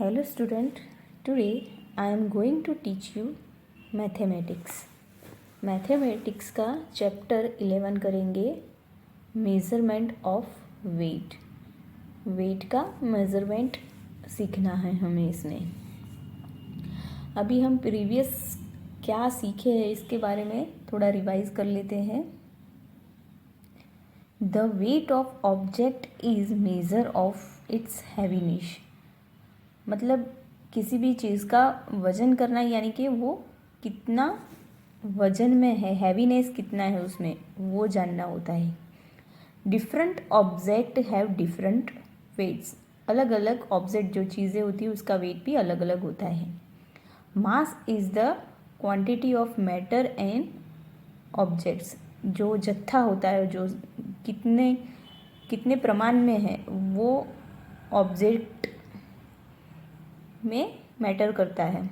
Hello student, today I am going to teach you mathematics. Mathematics का chapter 11 करेंगे, measurement of weight. Wait का measurement सीखना है हमें इसमें। अभी हम प्रीवियस क्या सीखे हैं इसके बारे में थोड़ा रिवाइज कर लेते हैं। The weight of object is measure of its heaviness. मतलब किसी भी चीज़ का वज़न करना, यानी कि वो कितना वज़न में है, हैवीनेस कितना है उसमें, वो जानना होता है। Different object have different weights. अलग अलग ऑब्जेक्ट जो चीज़ें होती है उसका वेट भी अलग अलग होता है। Mass is the quantity of matter and objects. जो जत्था होता है, जो कितने कितने प्रमाण में है, वो ऑब्जेक्ट में मैटर करता है।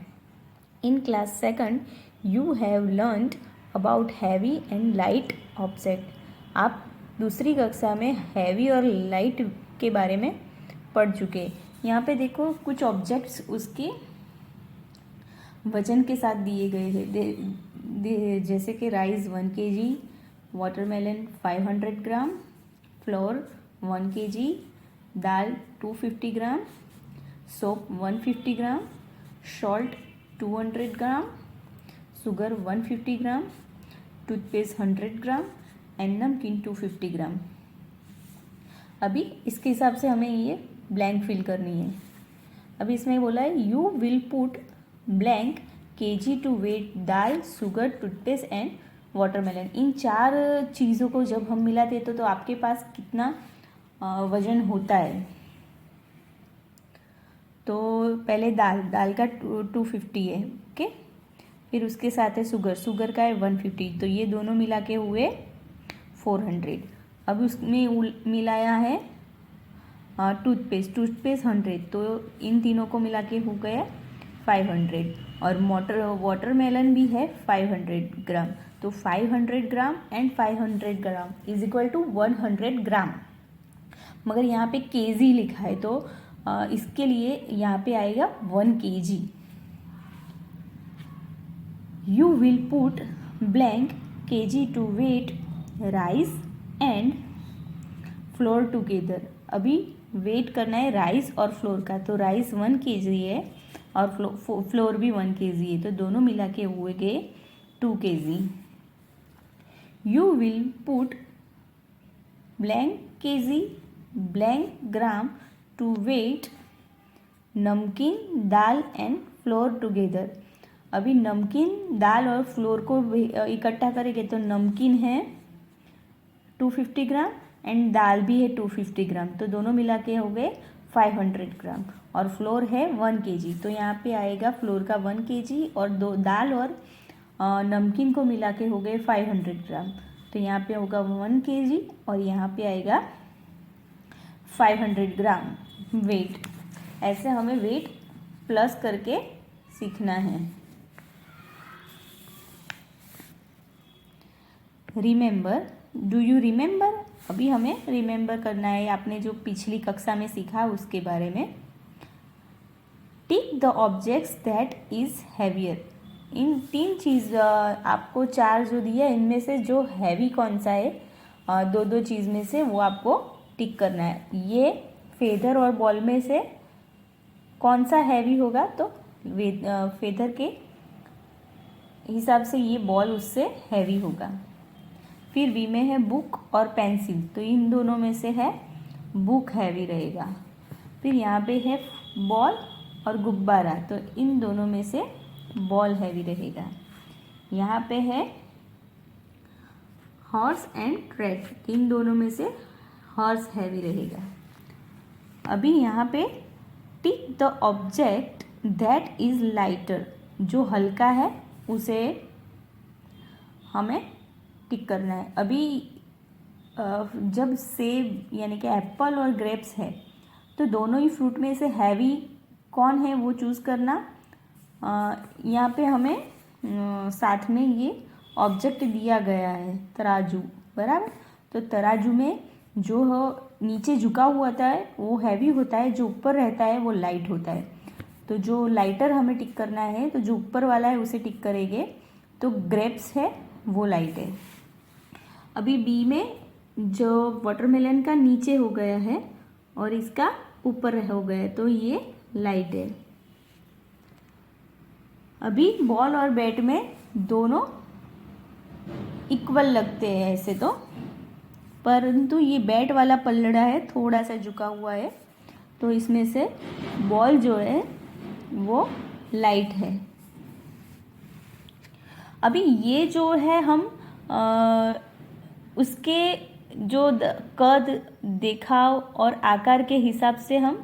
In class second you have learned about heavy and light object. आप दूसरी कक्षा में हैवी और लाइट के बारे में पढ़ चुके। यहाँ पे देखो कुछ ऑब्जेक्ट्स उसके वजन के साथ दिए गए हैं, जैसे कि rice 1 kg, watermelon 500 gram, floor 1 kg, dal 250 gram, soap 150 gram, salt 200 gram, sugar 150 gram, toothpaste 100 gram and नमकीन 250 ग्राम। अभी इसके हिसाब से हमें ये ब्लैंक फिल करनी है। अभी इसमें बोला है you will put blank kg to weigh dal, sugar, toothpaste and watermelon. इन चार चीज़ों को जब हम मिलाते हैं तो आपके पास कितना वजन होता है। तो पहले दाल का 250 है, ओके। फिर उसके साथ है शुगर का है 150, तो ये दोनों मिला के हुए 400। अब उसमें मिलाया है टूथपेस्ट 100, तो इन तीनों को मिला के हो गया 500। और वाटरमेलन भी है 500 ग्राम, तो 500 gram and 500 gram is equal to 100 gram. मगर यहाँ पे केजी लिखा है, तो इसके लिए यहाँ पे आएगा 1 kg। You will put blank kg to weight rice and flour together. अभी वेट करना है राइस और फ्लोर का, तो राइस 1 kg है और फ्लोर भी 1 kg है, तो दोनों मिला के हुए गए 2 kg। You will put blank kg blank gram to weight नमकीन, दाल एंड फ्लोर टुगेदर। अभी नमकीन, दाल और फ्लोर को इकट्ठा करेंगे तो नमकीन है 250 ग्राम एंड दाल भी है 250 ग्राम, तो दोनों मिला के हो गए 500 ग्राम। और फ्लोर है 1 kg, तो यहाँ पे आएगा फ्लोर का 1 kg और दो दाल और नमकीन को मिला के हो गए 500 ग्राम, तो यहाँ पे होगा 1 kg और यहाँ पे आएगा 500 ग्राम वेट। ऐसे हमें वेट प्लस करके सीखना है। Remember, do you remember? अभी हमें रिमेंबर करना है, आपने जो पिछली कक्षा में सीखा उसके बारे में। Tick the objects that is heavier. इन तीन चीज़ आपको चार जो दिया है, इनमें से जो हैवी कौन सा है, दो दो चीज़ में से वो आपको टिक करना है। ये फेदर और बॉल में से कौन सा हैवी होगा, तो फेदर के हिसाब से ये बॉल उससे हैवी होगा। फिर बी में है बुक और पेंसिल, तो इन दोनों में से है बुक हैवी रहेगा। फिर यहाँ पे है बॉल और गुब्बारा, तो इन दोनों में से बॉल हैवी रहेगा। यहाँ पे है हॉर्स एंड ट्रैक, इन दोनों में से हॉर्स हैवी रहेगा। अभी यहाँ पे tick the object that is lighter, जो हल्का है उसे हमें टिक करना है। अभी जब सेब यानी कि एप्पल और ग्रेप्स है, तो दोनों ही फ्रूट में से हैवी कौन है वो चूज़ करना। यहाँ पे हमें साथ में ये ऑब्जेक्ट दिया गया है तराजू, बराबर। तो तराजू में जो नीचे झुका हुआ होता है वो हैवी होता है, जो ऊपर रहता है वो लाइट होता है। तो जो लाइटर हमें टिक करना है, तो जो ऊपर वाला है उसे टिक करेंगे, तो ग्रेप्स है वो लाइट है। अभी बी में जो वाटरमेलन का नीचे हो गया है और इसका ऊपर हो गया है, तो ये लाइट है। अभी बॉल और बैट में दोनों इक्वल लगते हैं ऐसे तो, परंतु ये बैट वाला पल्लड़ा है थोड़ा सा झुका हुआ है, तो इसमें से बॉल जो है वो लाइट है। अभी ये जो है हम उसके जो कद, देखाव और आकार के हिसाब से हम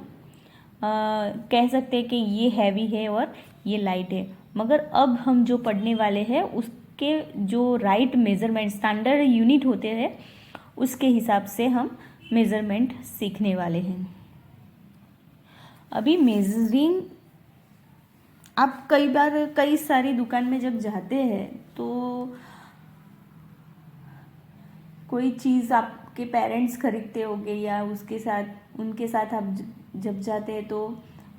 कह सकते हैं कि ये हैवी है और ये लाइट है। मगर अब हम जो पढ़ने वाले हैं उसके जो राइट मेज़रमेंट स्टैंडर्ड यूनिट होते हैं उसके हिसाब से हम मेज़रमेंट सीखने वाले हैं। अभी मेजरिंग, आप कई बार कई सारी दुकान में जब जाते हैं तो कोई चीज़ आपके पेरेंट्स खरीदते होंगे या उनके साथ आप जब जाते हैं तो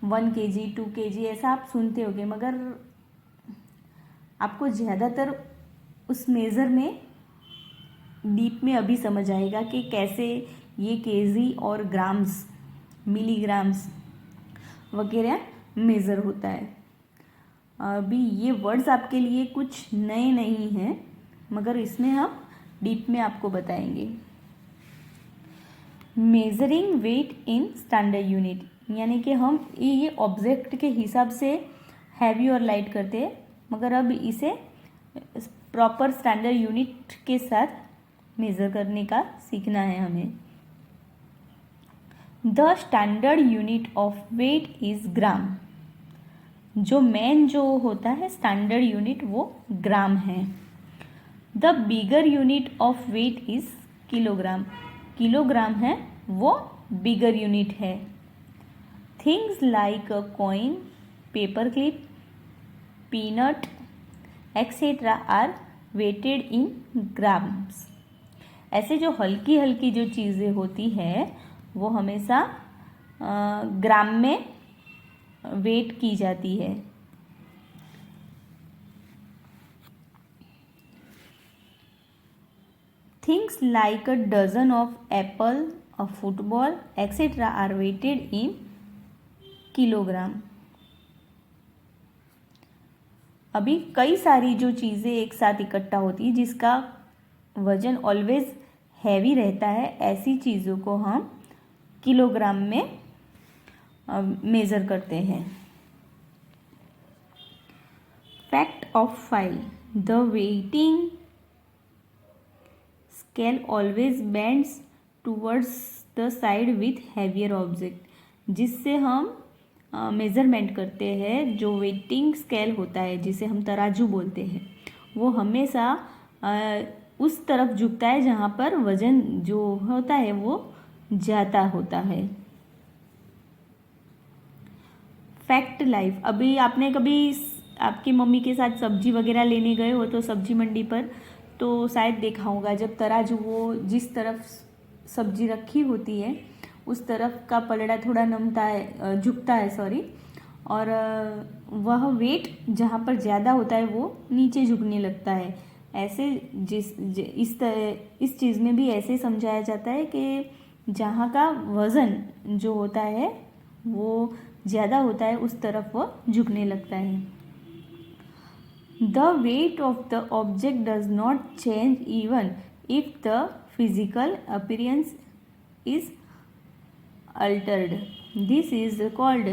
1 kg 2 kg ऐसा आप सुनते होंगे, मगर आपको ज़्यादातर उस मेज़र में डीप में अभी समझ आएगा कि कैसे ये केजी और ग्राम्स, मिलीग्राम्स वगैरह मेज़र होता है। अभी ये वर्ड्स आपके लिए कुछ नए नहीं हैं, मगर इसमें हम डीप में आपको बताएंगे। Measuring weight in standard unit, यानी कि हम ये ऑब्जेक्ट के हिसाब से हैवी और लाइट करते हैं, मगर अब इसे प्रॉपर स्टैंडर्ड यूनिट के साथ मेज़र करने का सीखना है हमें। The standard unit of weight is gram. जो मेन जो होता है स्टैंडर्ड यूनिट वो ग्राम है। The bigger unit of weight is kilogram. Kilogram है वो बिगर यूनिट है। Things like a coin, paper clip, peanut etcetera are weighted in grams. ऐसे जो हल्की हल्की जो चीज़ें होती है वो हमेशा ग्राम में वेट की जाती है। Things like a dozen of apple, a football, etc. are weighted in kilogram. अभी कई सारी जो चीज़ें एक साथ इकट्ठा होती है जिसका वजन ऑलवेज हैवी रहता है, ऐसी चीज़ों को हम किलोग्राम में मेज़र करते हैं। Fact of file, the weighting scale always bends towards the side with heavier object. जिससे हम मेज़रमेंट करते हैं, जो वेटिंग स्केल होता है जिसे हम तराजू बोलते हैं, वो हमेशा उस तरफ झुकता है जहाँ पर वजन जो होता है वो ज़्यादा होता है। फैक्ट लाइफ, अभी आपने कभी आपकी मम्मी के साथ सब्जी वगैरह लेने गए हो तो सब्जी मंडी पर, तो शायद देखा होगा जब तराजू वो जिस तरफ सब्जी रखी होती है उस तरफ का पलड़ा थोड़ा नमता है, झुकता है सॉरी, और वह वेट जहाँ पर ज़्यादा होता है वो नीचे झुकने लगता है। ऐसे इस चीज़ में भी ऐसे समझाया जाता है कि जहाँ का वज़न जो होता है वो ज़्यादा होता है उस तरफ वो झुकने लगता है। The weight of the object does not change even if the physical appearance is altered. This is called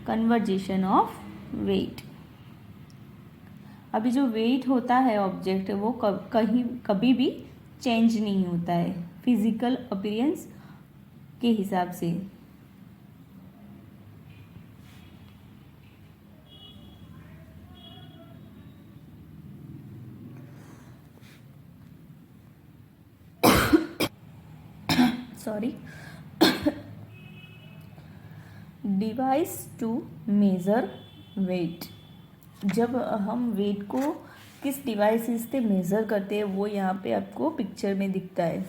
conservation of weight. अभी जो वेट होता है ऑब्जेक्ट वो कभी भी चेंज नहीं होता है फिजिकल अपीयरेंस के हिसाब से। Sorry. Device to measure weight, जब हम वेट को किस डिवाइसेस से मेज़र करते हैं वो यहाँ पे आपको पिक्चर में दिखता है।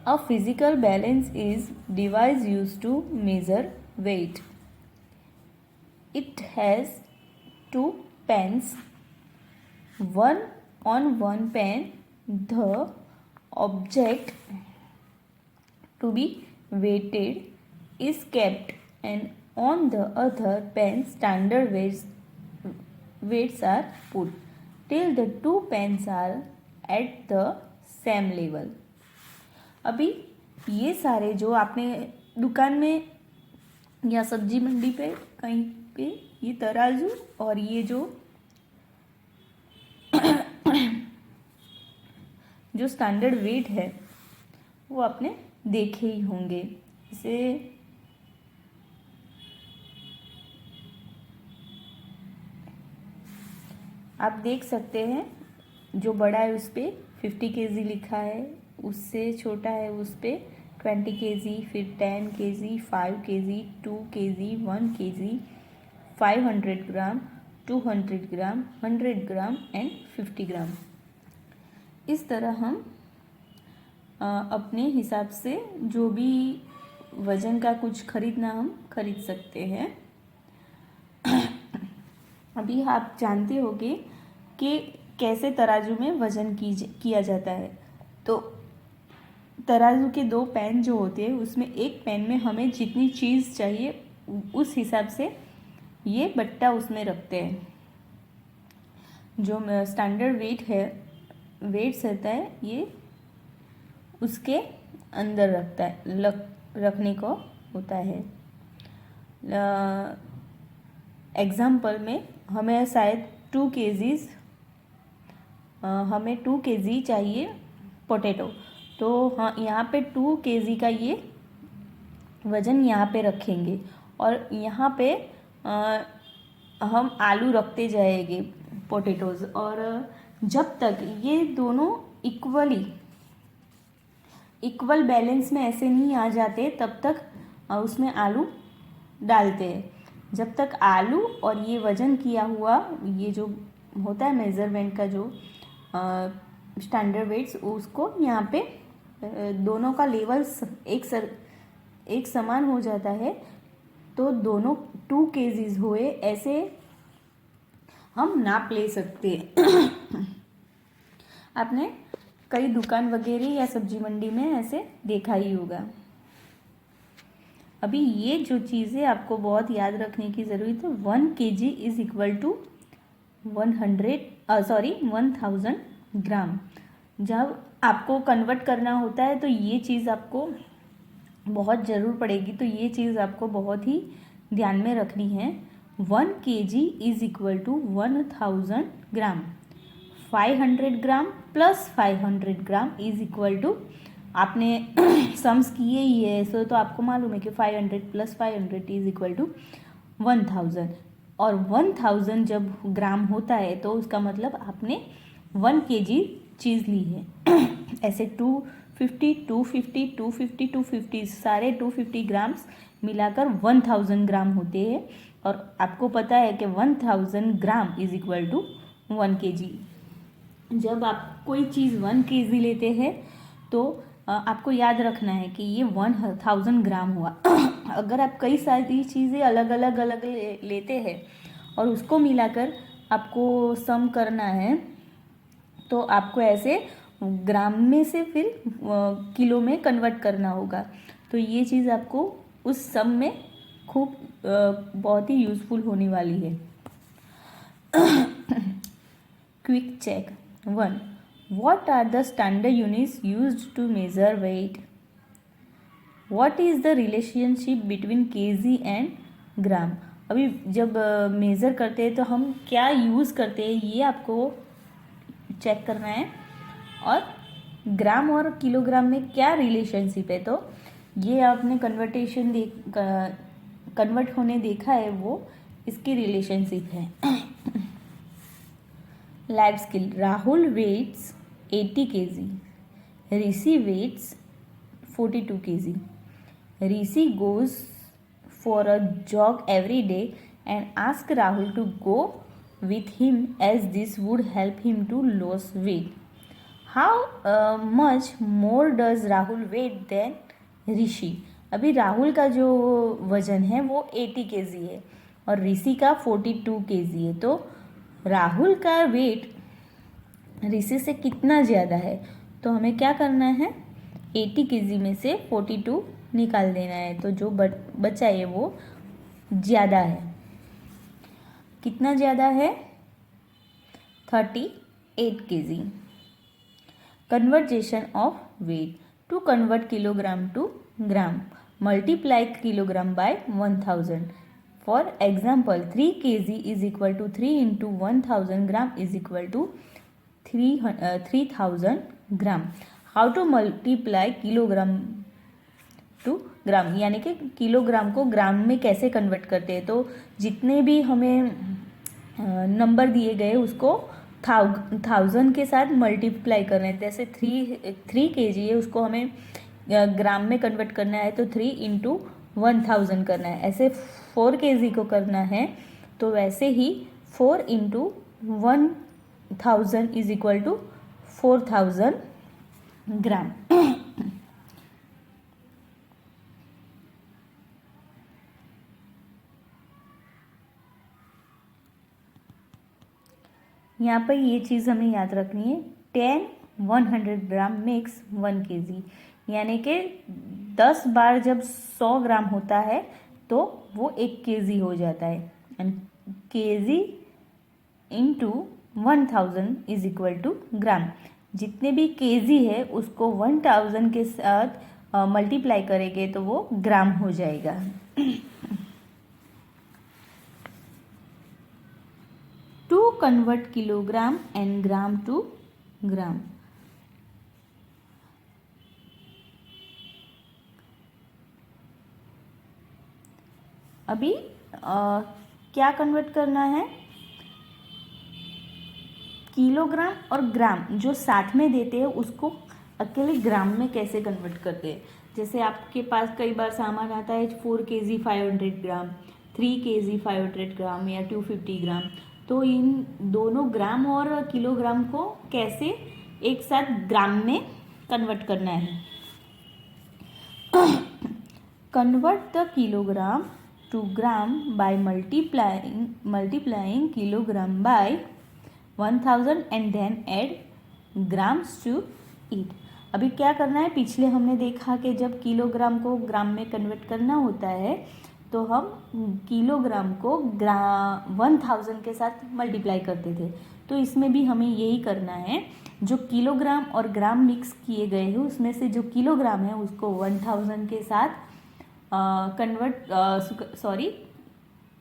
A physical balance is device use to measure weight. It has 2 pens. One on one pen, the object to be weighted is kept, and on the other pen standard weights are put till the 2 pens are at the same level. अभी ये सारे जो आपने दुकान में या सब्जी मंडी पे कहीं पे ये तराजू और ये जो जो स्टैंडर्ड वेट है वो आपने देखे ही होंगे. इसे आप देख सकते हैं. जो बड़ा है उस पर 50 kg लिखा है, उससे छोटा है उस पर 20 kg, फिर 10 kg, 5 kg, 2 kg, 1 kg, 500 gram, 200 gram, 100 gram and 50 ग्राम. इस तरह हम अपने हिसाब से जो भी वज़न का कुछ खरीदना हम खरीद सकते हैं. अभी आप जानते होंगे कि कैसे तराजू में वज़न किया जाता है. तो तराजू के 2 पेन जो होते हैं उसमें एक पेन में हमें जितनी चीज़ चाहिए उस हिसाब से ये बट्टा उसमें रखते हैं. जो स्टैंडर्ड वेट्स रहता है ये उसके अंदर रखने को होता है. एग्जाम्पल में हमें शायद 2 kg हमें 2 kg चाहिए पोटैटो, तो हाँ यहाँ पे 2 kg का ये वज़न यहाँ पे रखेंगे और यहाँ पे हम आलू रखते जाएंगे पोटैटोज़. और जब तक ये दोनों इक्वल बैलेंस में ऐसे नहीं आ जाते तब तक उसमें आलू डालते हैं. जब तक आलू और ये वज़न किया हुआ ये जो होता है मेज़रमेंट का जो स्टैंडर्ड वेट्स उसको यहाँ पे दोनों का लेवल एक समान हो जाता है तो दोनों 2 kg हुए ऐसे हम नाप ले सकते हैं. आपने कई दुकान वगैरह या सब्जी मंडी में ऐसे देखा ही होगा. अभी ये जो चीज़ें आपको बहुत याद रखने की ज़रूरत है. 1 kg इज इक्वल टू 1000 ग्राम. जब आपको कन्वर्ट करना होता है तो ये चीज़ आपको बहुत ज़रूर पड़ेगी, तो ये चीज़ आपको बहुत ही ध्यान में रखनी है. 1 kg is equal to 1000 gram. 500 gram plus 500 gram is equal to, आपने सम्स किए ही है सो तो आपको मालूम है कि 500 प्लस 500 इज इक्वल टू 1000. और 1000 जब ग्राम होता है तो उसका मतलब आपने 1 kg चीज़ ली है. ऐसे 250, 250, 250, 250 सारे 250 ग्राम्स मिलाकर 1000 ग्राम होते हैं. और आपको पता है कि 1000 gram is equal to 1 kg. जब आप कोई चीज़ 1 kg लेते हैं तो आपको याद रखना है कि ये 1000 ग्राम हुआ. अगर आप कई सारी चीज़ें अलग अलग लेते हैं और उसको मिलाकर आपको सम करना है तो आपको ऐसे ग्राम में से फिर किलो में कन्वर्ट करना होगा. तो ये चीज़ आपको उस सम में खूब बहुत ही यूज़फुल होने वाली है. Quick check. 1. What are the standard units used to measure weight? What is the relationship between kg and gram? अभी जब मेज़र करते हैं तो हम क्या यूज़ करते हैं ये आपको चेक करना है. और ग्राम और किलोग्राम में क्या रिलेशनशिप है तो ये आपने कन्वर्ट होने देखा है, वो इसकी रिलेशनशिप है. Life skill. Rahul weights 80 kg. Rishi weights 42 kg. Rishi goes for a jog every day and asks Rahul to go with him as this would help him to lose weight. How much more does Rahul weight than Rishi? अभी राहुल का जो वज़न है वो 80 kg है और ऋषि का 42 KG है। तो राहुल का वेट ऋषि से कितना ज़्यादा है? तो हमें क्या करना है, 80 केजी में से 42 निकाल देना है। तो जो बचा है वो ज़्यादा है। कितना ज़्यादा है? 38 KG. Conversion of weight. To convert kilogram to gram, multiply kilogram by 1000. For example 3 kg is equal to 3 into 1000 gram is equal to 3000 gram. How to multiply kilogram to gram, यानी कि किलोग्राम को ग्राम में कैसे convert करते हैं? तो जितने भी हमें नंबर दिए गए उसको 1000 के साथ मल्टीप्लाई करना है. जैसे 3 kg है, उसको हमें ग्राम में कन्वर्ट करना है तो 3 इंटू 1000 करना है. ऐसे 4 kg को करना है तो वैसे ही 4 इंटू 1000 इज इक्वल टू 4000 ग्राम. यहाँ पर ये चीज़ हमें याद रखनी है. 100 ग्राम मेक्स 1 kg, यानी कि 10 बार जब 100 ग्राम होता है तो वो 1 kg हो जाता है. And kg into 1000 is equal to gram. जितने भी kg है उसको 1000 के साथ मल्टीप्लाई करेंगे तो वो ग्राम हो जाएगा. To convert kilogram and gram to gram. अभी क्या कन्वर्ट करना है? किलोग्राम और ग्राम जो साथ में देते हैं उसको अकेले ग्राम में कैसे कन्वर्ट करते हैं? जैसे आपके पास कई बार सामान आता है 4 kg 500 ग्राम, 3 kg 500 ग्राम या 250 ग्राम. तो इन दोनों ग्राम और किलोग्राम को कैसे एक साथ ग्राम में कन्वर्ट करना है? Convert the kilogram to gram by multiplying kilogram by 1000 and then add grams to it. अभी क्या करना है? पिछले हमने देखा कि जब किलोग्राम को ग्राम में कन्वर्ट करना होता है तो हम किलोग्राम को 1000 के साथ मल्टीप्लाई करते थे. तो इसमें भी हमें यही करना है. जो किलोग्राम और ग्राम मिक्स किए गए हैं उसमें से जो किलोग्राम है उसको 1000 के साथ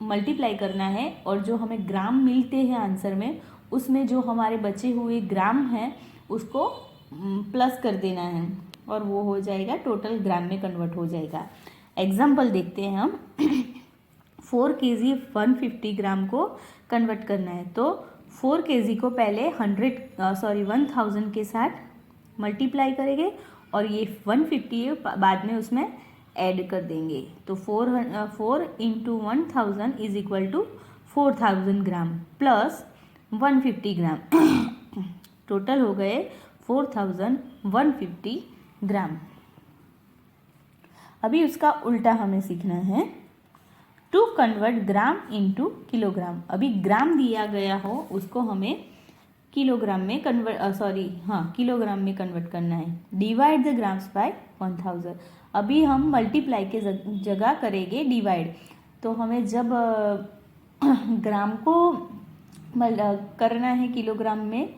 मल्टीप्लाई करना है. और जो हमें ग्राम मिलते हैं आंसर में उसमें जो हमारे बचे हुए ग्राम हैं उसको प्लस कर देना है और वो हो जाएगा टोटल ग्राम में कन्वर्ट हो जाएगा. एग्जाम्पल देखते हैं हम. 4 kg 150 ग्राम को कन्वर्ट करना है तो 4 kg को पहले 1000 के साथ मल्टीप्लाई करेंगे और ये 150 बाद में उसमें ऐड कर देंगे. तो 4 into 1000 is equal to 4000 gram plus 150 gram. Total हो गए 4150 ग्राम. अभी उसका उल्टा हमें सीखना है. To convert gram into kilogram. अभी ग्राम दिया गया हो उसको हमें किलोग्राम में किलोग्राम में कन्वर्ट करना है. Divide the grams by 1000. अभी हम मल्टीप्लाई के जगह करेंगे डिवाइड. तो हमें जब ग्राम को करना है किलोग्राम में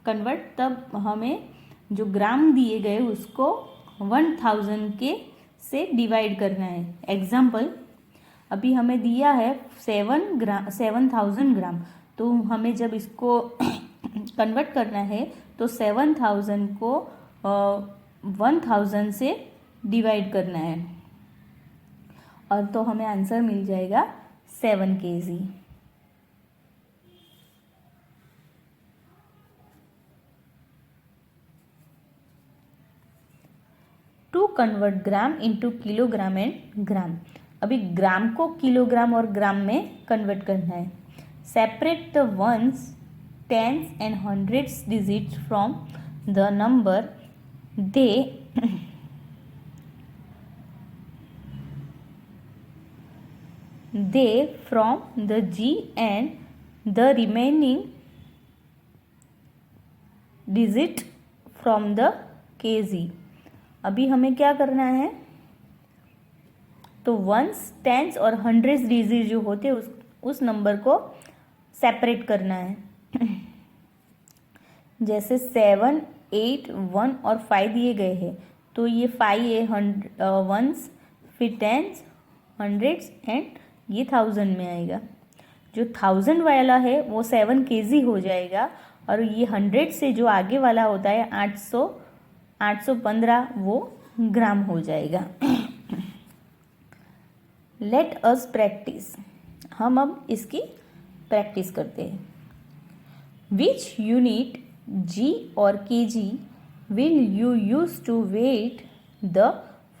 कन्वर्ट तब हमें जो ग्राम दिए गए उसको 1000 के से डिवाइड करना है. एग्जाम्पल अभी हमें दिया है 7000 ग्राम. तो हमें जब इसको कन्वर्ट करना है तो 7000 को 1000 से डिवाइड करना है और तो हमें आंसर मिल जाएगा 7 kg. To convert gram into kilogram and gram. अभी ग्राम को किलोग्राम और ग्राम में कन्वर्ट करना है. Separate the ones, tens and hundreds digits from the number they they from the G and the remaining digit from the KG. अभी हमें क्या करना है, तो वंस, टेंस और हंड्रेड्स डिजिट जो होते हैं उस नंबर को सेपरेट करना है। जैसे 7, 8, 1 और 5 दिए गए हैं, तो ये 5 है वंस, फिर टेंस, हंड्रेड्स एंड ये 1000 में आएगा। जो 1000 वाला है वो 7 केजी हो जाएगा, और ये 100 से जो आगे वाला होता है 815 वो ग्राम हो जाएगा। लेट अस प्रैक्टिस, हम अब इसकी प्रैक्टिस करते हैं। विच यूनिट जी और K G will you use to weigh the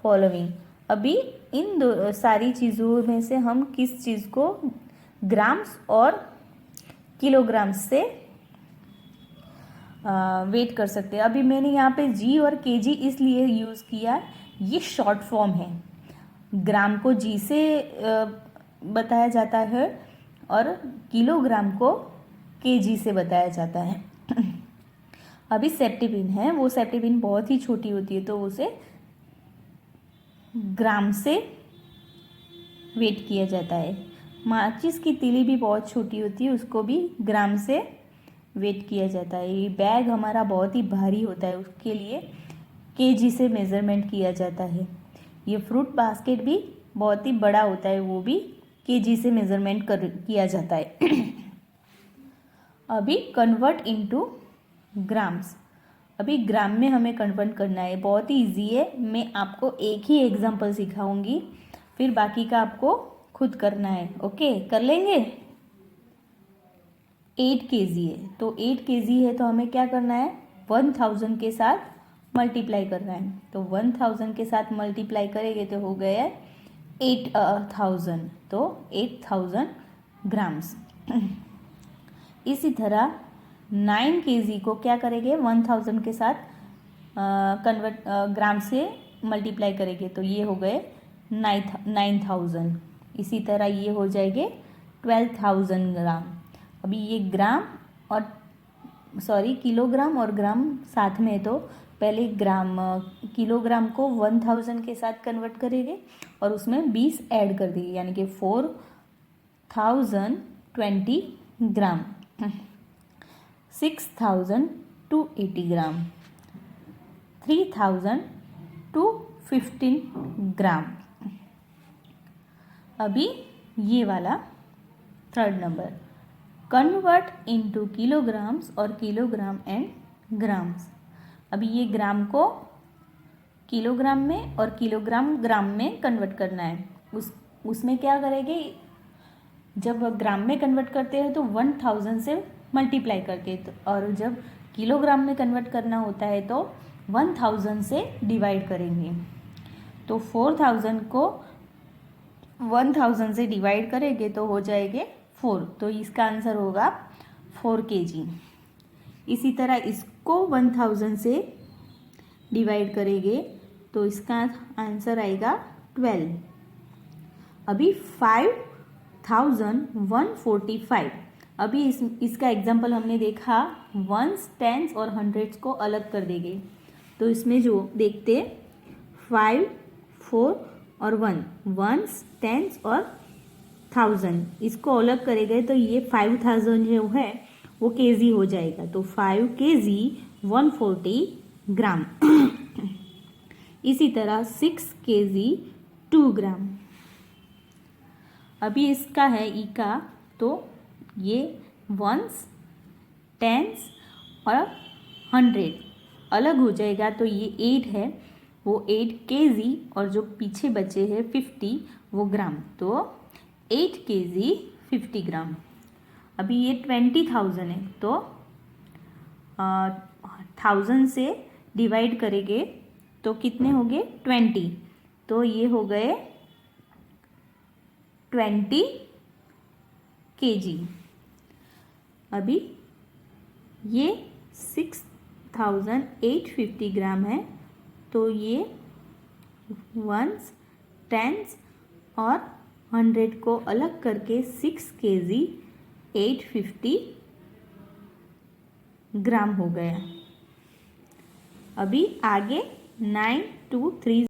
following. अभी इन दो सारी चीज़ों में से हम किस चीज़ को ग्राम्स और किलोग्राम्स से वेट कर सकते हैं। अभी मैंने यहाँ पे जी और केजी इसलिए यूज़ किया, ये शॉर्ट फॉर्म है। ग्राम को जी से बताया जाता है और किलोग्राम को केजी से बताया जाता है। अभी सेप्टिपिन है, वो सेप्टिपिन बहुत ही छोटी होती है, तो उसे ग्राम से वेट किया जाता है। माचिस की तीली भी बहुत छोटी होती है, उसको भी ग्राम से वेट किया जाता है। ये बैग हमारा बहुत ही भारी होता है, उसके लिए केजी से मेज़रमेंट किया जाता है। ये फ्रूट बास्केट भी बहुत ही बड़ा होता है, वो भी केजी से मेज़रमेंट किया जाता है। अभी कन्वर्ट इनटू ग्राम्स। अभी ग्राम में हमें कन्वर्ट करना है, बहुत ही इजी है। मैं आपको एक ही एग्जांपल सिखाऊंगी, फिर बाकी का आपको खुद करना है। ओके, कर लेंगे। 8 केजी है, तो 8 केजी है तो हमें क्या करना है, 1000 के साथ मल्टीप्लाई करना है। तो 1000 के साथ मल्टीप्लाई करेंगे तो हो गया 8000, तो 8000 ग्राम्स। इसी तरह 9 केजी को क्या करेंगे, 1000 के साथ ग्राम से मल्टीप्लाई करेंगे, तो ये हो गए 9000। इसी तरह ये हो जाएंगे 12000 ग्राम। अभी ये ग्राम और किलोग्राम और ग्राम साथ में है, तो पहले किलोग्राम को 1000 के साथ कन्वर्ट करेंगे और उसमें 20 ऐड कर देंगे, यानी कि 4020 ग्राम। 6280 ग्राम, 3215 ग्राम। अभी ये वाला third number, convert into kilograms और किलोग्राम एंड ग्राम्स। अभी ये ग्राम को किलोग्राम में और किलोग्राम ग्राम में कन्वर्ट करना है। उसमें क्या करेंगे, जब ग्राम में कन्वर्ट करते हैं तो 1000 से मल्टीप्लाई करके, और जब किलोग्राम में कन्वर्ट करना होता है तो 1000 से डिवाइड करेंगे। तो 4000 को 1000 से डिवाइड करेंगे तो हो जाएंगे 4, तो इसका आंसर होगा 4 केजी। इसी तरह इसको 1000 से डिवाइड करेंगे तो इसका आंसर आएगा 12। अभी 5145। अभी इसका एग्जाम्पल हमने देखा, वंस, टेंस और हंड्रेड्स को अलग कर देंगे। तो इसमें जो देखते 5, 4 और 1, वंस, टेंस और 1000, इसको अलग करेंगे तो ये 5000 जो है वो केजी हो जाएगा। तो 5 केजी 140 ग्राम। इसी तरह 6 केजी 2 ग्राम। अभी इसका है ई का, तो ये वंस, टेंस और 100 अलग हो जाएगा, तो ये 8 है, वो 8 केजी, और जो पीछे बचे हैं 50 वो ग्राम, तो 8 केजी 50 ग्राम। अभी ये 20,000 है, तो 1000 से डिवाइड करेंगे तो कितने हो गए 20, तो ये हो गए 20 केजी। अभी ये 6850 ग्राम है, तो ये वंस, टेंस और 100 को अलग करके 6 kg 850 ग्राम हो गया। अभी आगे 9 2 3